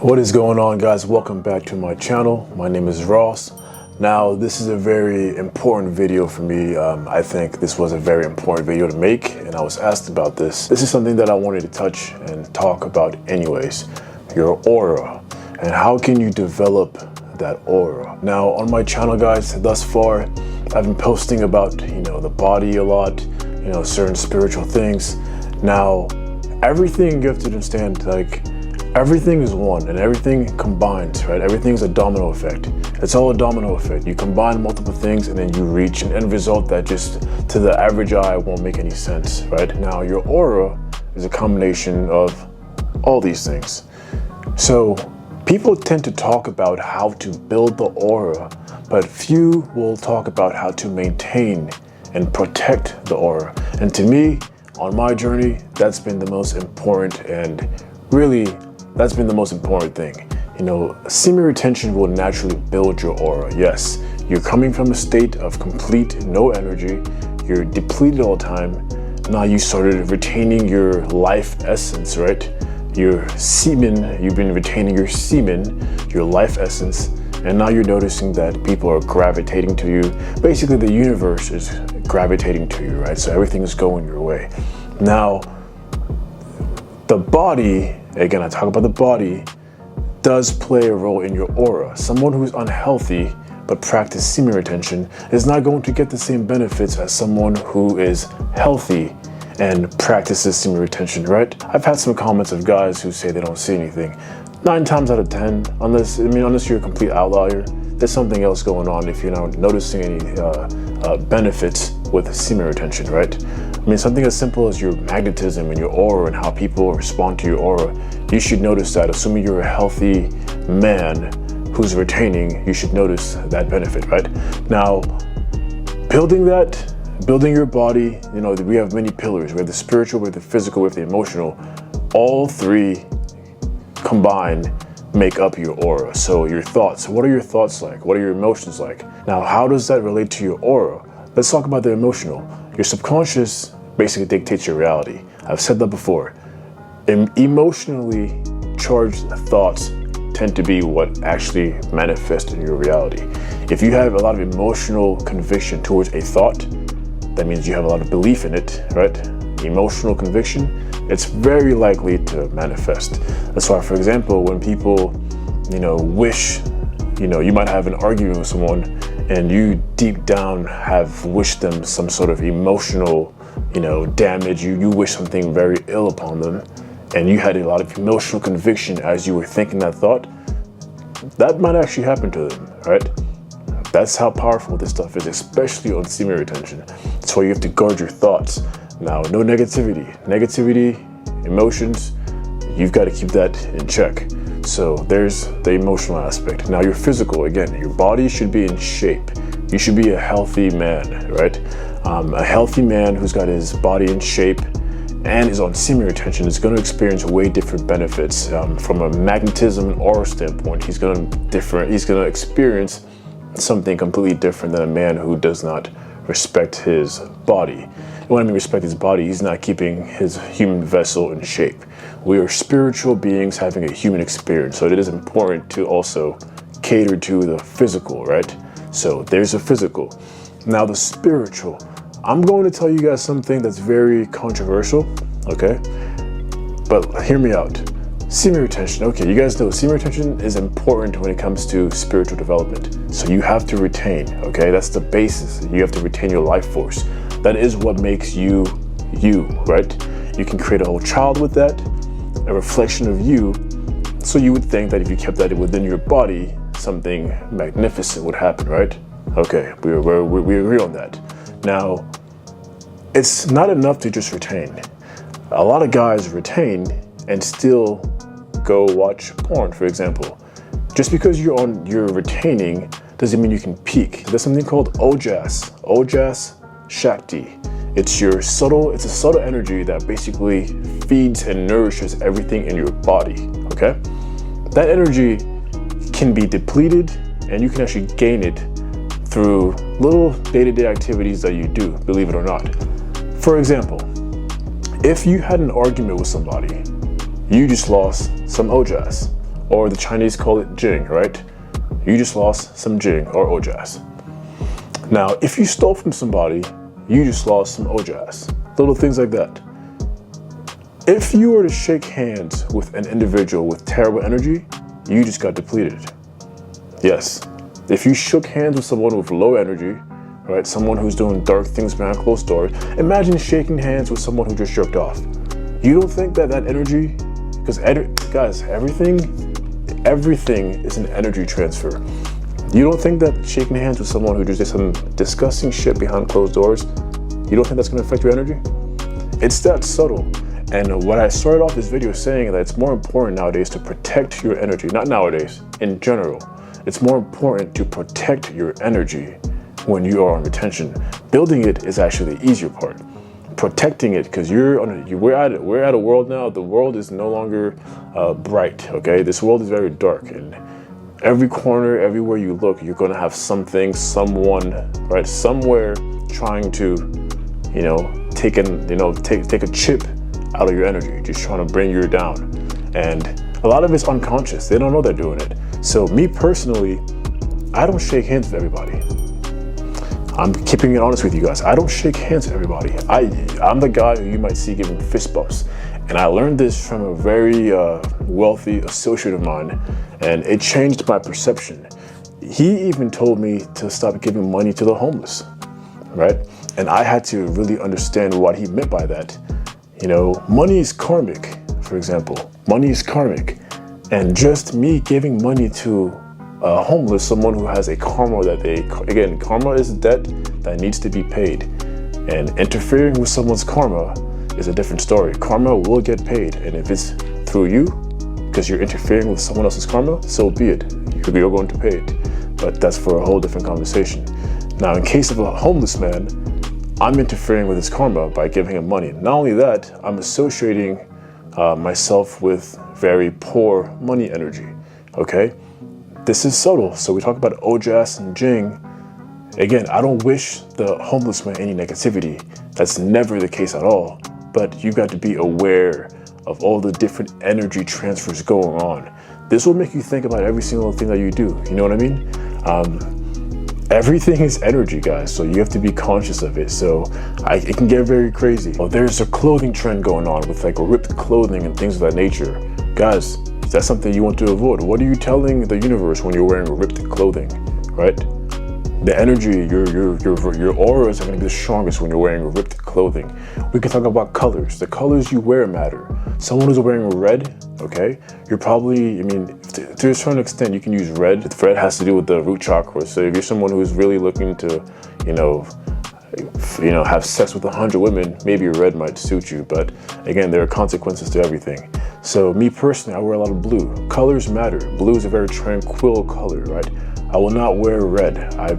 What is going on, guys? Welcome back to my channel. My name is Ross. Now, this is a very important video for me. I think this was a very important video to make, and I was asked about this. This is something that I wanted to touch and talk about anyways. Your aura, and how can you develop that aura? Now, on my channel, guys, thus far, I've been posting about, the body a lot, certain spiritual things. Now, everything you have to understand, everything is one and everything combines, right? Everything is a domino effect. It's all a domino effect. You combine multiple things and then you reach an end result that just to the average eye won't make any sense, right? Now, your aura is a combination of all these things. So people tend to talk about how to build the aura, but few will talk about how to maintain and protect the aura. And to me, on my journey, that's been the most important, and really, that's been the most important thing. Semen retention will naturally build your aura. Yes, you're coming from a state of complete no energy. You're depleted all the time. Now you started retaining your life essence, right? Your semen, you've been retaining your semen, your life essence, and now you're noticing that people are gravitating to you. Basically, the universe is gravitating to you, right? So everything is going your way. Now, the body, again, I talk about the body, does play a role in your aura. Someone who's unhealthy but practice semen retention is not going to get the same benefits as someone who is healthy and practices semen retention, right? I've had some comments of guys who say they don't see anything. 9 times out of 10, unless you're a complete outlier, there's something else going on if you're not noticing any benefits with semen retention, right? Something as simple as your magnetism and your aura and how people respond to your aura, you should notice that. Assuming you're a healthy man who's retaining, you should notice that benefit, right? Now, building your body, we have many pillars. We have the spiritual, we have the physical, we have the emotional. All three combined make up your aura. So your thoughts, what are your thoughts like? What are your emotions like? Now, how does that relate to your aura? Let's talk about the emotional. Your subconscious basically dictates your reality. I've said that before. Emotionally charged thoughts tend to be what actually manifests in your reality. If you have a lot of emotional conviction towards a thought, that means you have a lot of belief in it, right? Emotional conviction, it's very likely to manifest. That's why, for example, when people, wish, you might have an argument with someone and you deep down have wished them some sort of emotional, damage. You wish something very ill upon them, and you had a lot of emotional conviction as you were thinking that thought. That might actually happen to them, right? That's how powerful this stuff is, especially on semen retention. That's why you have to guard your thoughts. Now, no negativity, emotions, you've got to keep that in check. So there's the emotional aspect. Now, your physical, again, your body should be in shape. You should be a healthy man, right? A healthy man who's got his body in shape and is on semen retention is going to experience way different benefits. From a magnetism and aura standpoint, he's going to experience something completely different than a man who does not respect his body. And when I mean respect his body, he's not keeping his human vessel in shape. We are spiritual beings having a human experience, so it is important to also cater to the physical, right? So there's a physical. Now the spiritual. I'm going to tell you guys something that's very controversial, okay? But hear me out. Semen retention. Okay, you guys know semen retention is important when it comes to spiritual development. So you have to retain, okay? That's the basis. You have to retain your life force. That is what makes you, right? You can create a whole child with that, a reflection of you. So you would think that if you kept that within your body, something magnificent would happen, right? Okay, we agree on that. Now, it's not enough to just retain. A lot of guys retain and still go watch porn, for example. Just because you're retaining doesn't mean you can peak. There's something called Ojas Shakti. It's a subtle energy that basically feeds and nourishes everything in your body, okay? That energy can be depleted, and you can actually gain it through little day-to-day activities that you do, believe it or not. For example, if you had an argument with somebody, you just lost some ojas. or the Chinese call it jing, right? You just lost some jing or ojas. Now, if you stole from somebody, you just lost some ojas. Little things like that. If you were to shake hands with an individual with terrible energy, you just got depleted. Yes, if you shook hands with someone with low energy, right, someone who's doing dark things behind closed doors, imagine shaking hands with someone who just jerked off. You don't think that energy, because guys, everything is an energy transfer. You don't think that shaking hands with someone who just did some disgusting shit behind closed doors, you don't think that's gonna affect your energy? It's that subtle. And what I started off this video saying that it's more important nowadays to protect your energy, not nowadays, in general. It's more important to protect your energy when you are on retention. Building it is actually the easier part. Protecting it, because we're at a world now. The world is no longer bright. Okay, this world is very dark, and every corner, everywhere you look, you're going to have something, someone, right, somewhere trying to, take a chip out of your energy, just trying to bring you down. And a lot of it's unconscious. They don't know they're doing it. So me personally, I don't shake hands with everybody. I'm keeping it honest with you guys. I don't shake hands with everybody. I'm the guy who you might see giving fist bumps. And I learned this from a very wealthy associate of mine, and it changed my perception. He even told me to stop giving money to the homeless, right? And I had to really understand what he meant by that. Money is karmic, for example. Money is karmic. And just me giving money to a homeless, someone who has a karma that karma is a debt that needs to be paid. And interfering with someone's karma is a different story. Karma will get paid. And if it's through you, because you're interfering with someone else's karma, so be it. You're going to pay it. But that's for a whole different conversation. Now, in case of a homeless man, I'm interfering with his karma by giving him money. Not only that, I'm associating myself with very poor money energy, okay? This is subtle. So we talk about ojas and jing. Again, I don't wish the homeless man any negativity. That's never the case at all. But you got to be aware of all the different energy transfers going on. This will make you think about every single thing that you do. You know what I mean? Everything is energy, guys, so you have to be conscious of it. So it can get very crazy. Well, there's a clothing trend going on with like ripped clothing and things of that nature. Guys, that's something you want to avoid. What are you telling the universe when you're wearing ripped clothing, right? The energy, your auras are going to be the strongest when you're wearing ripped clothing. We can talk about colors. The colors you wear matter. Someone who's wearing red, okay, you're probably, to a certain extent, you can use red. Red has to do with the root chakra. So if you're someone who's really looking to, have sex with 100 women, maybe red might suit you. But again, there are consequences to everything. So me personally, I wear a lot of blue. Colors matter. Blue is a very tranquil color, right? I will not wear red. I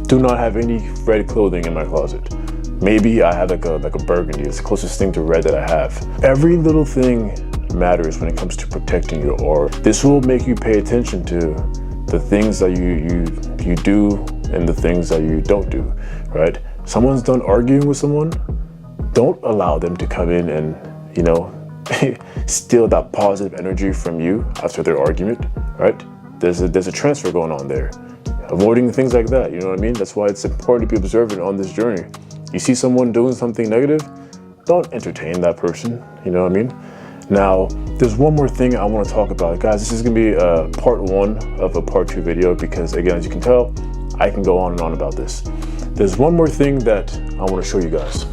do not have any red clothing in my closet. Maybe I have like a burgundy. It's the closest thing to red that I have. Every little thing matters when it comes to protecting your aura. This will make you pay attention to the things that you do and the things that you don't do, right? Someone's done arguing with someone, don't allow them to come in and, steal that positive energy from you after their argument, right? There's a transfer going on there. Avoiding things like that, you know what I mean? That's why it's important to be observant on this journey. You see someone doing something negative, don't entertain that person, you know what I mean? Now, there's one more thing I want to talk about. Guys, this is going to be part 1 of a part 2 video because, again, as you can tell, I can go on and on about this. There's one more thing that I want to show you guys.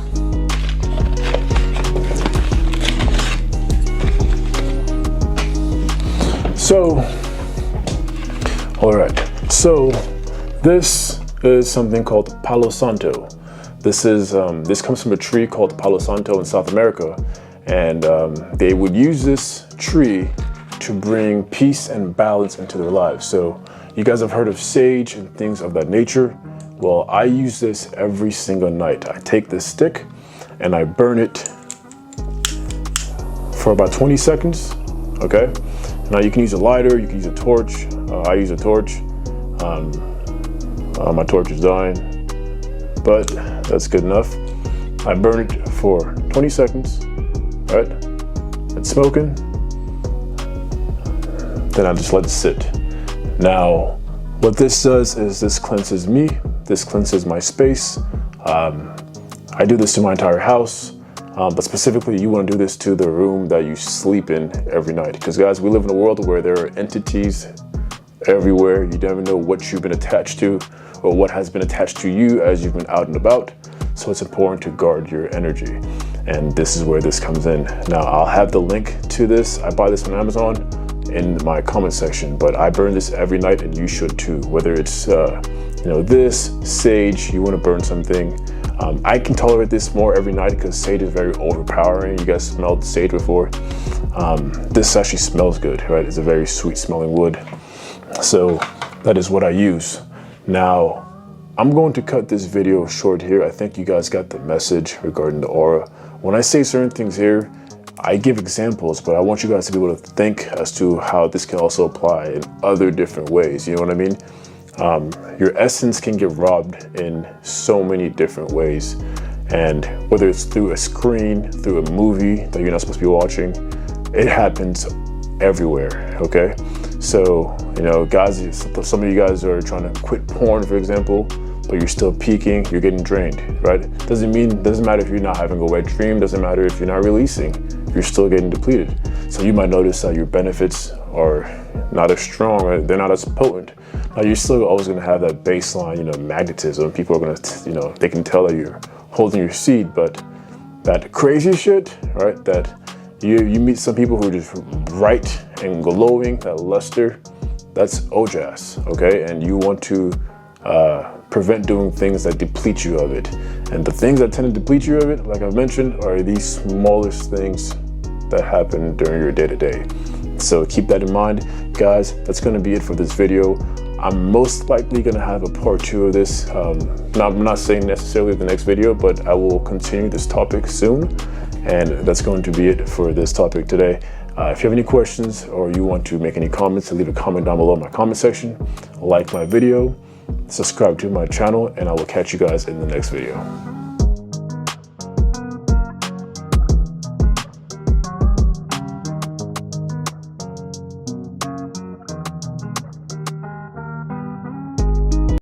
So, all right. So, this is something called Palo Santo. This comes from a tree called Palo Santo in South America, and they would use this tree to bring peace and balance into their lives. So, you guys have heard of sage and things of that nature. Well, I use this every single night. I take this stick and I burn it for about 20 seconds. Okay. Now you can use a lighter, you can use a torch. I use a torch. My torch is dying, but that's good enough. I burn it for 20 seconds, right? It's smoking. then I just let it sit. Now, what this does is this cleanses me, this cleanses my space. I do this to my entire house, but specifically you want to do this to the room that you sleep in every night. Because guys, we live in a world where there are entities everywhere. You never know what you've been attached to or what has been attached to you as you've been out and about. So it's important to guard your energy. And this is where this comes in. Now I'll have the link to this. I buy this on Amazon in my comment section, but I burn this every night and you should too. Whether it's, this, sage, you want to burn something. I can tolerate this more every night because sage is very overpowering. You guys smelled sage before. This actually smells good, right? It's a very sweet smelling wood. So that is what I use. Now, I'm going to cut this video short here. I think you guys got the message regarding the aura. When I say certain things here, I give examples, but I want you guys to be able to think as to how this can also apply in other different ways. You know what I mean? Your essence can get robbed in so many different ways. And whether it's through a screen, through a movie that you're not supposed to be watching, it happens everywhere, okay? So, guys, some of you guys are trying to quit porn, for example, but you're still peaking, you're getting drained, right? Doesn't matter if you're not having a wet dream, doesn't matter if you're not releasing, you're still getting depleted. So you might notice that your benefits are not as strong, right? They're not as potent. Now you're still always gonna have that baseline, magnetism. People are gonna, they can tell that you're holding your seed, but that crazy shit, right? That you meet some people who are just bright and glowing, that luster, that's OJAS, okay? And you want to prevent doing things that deplete you of it. And the things that tend to deplete you of it, like I've mentioned, are these smallest things that happen during your day-to-day. So keep that in mind. Guys, that's gonna be it for this video. I'm most likely gonna have a part 2 of this. I'm not saying necessarily the next video, but I will continue this topic soon. And that's going to be it for this topic today. If you have any questions or you want to make any comments, leave a comment down below in my comment section. Like my video, subscribe to my channel, and I will catch you guys in the next video.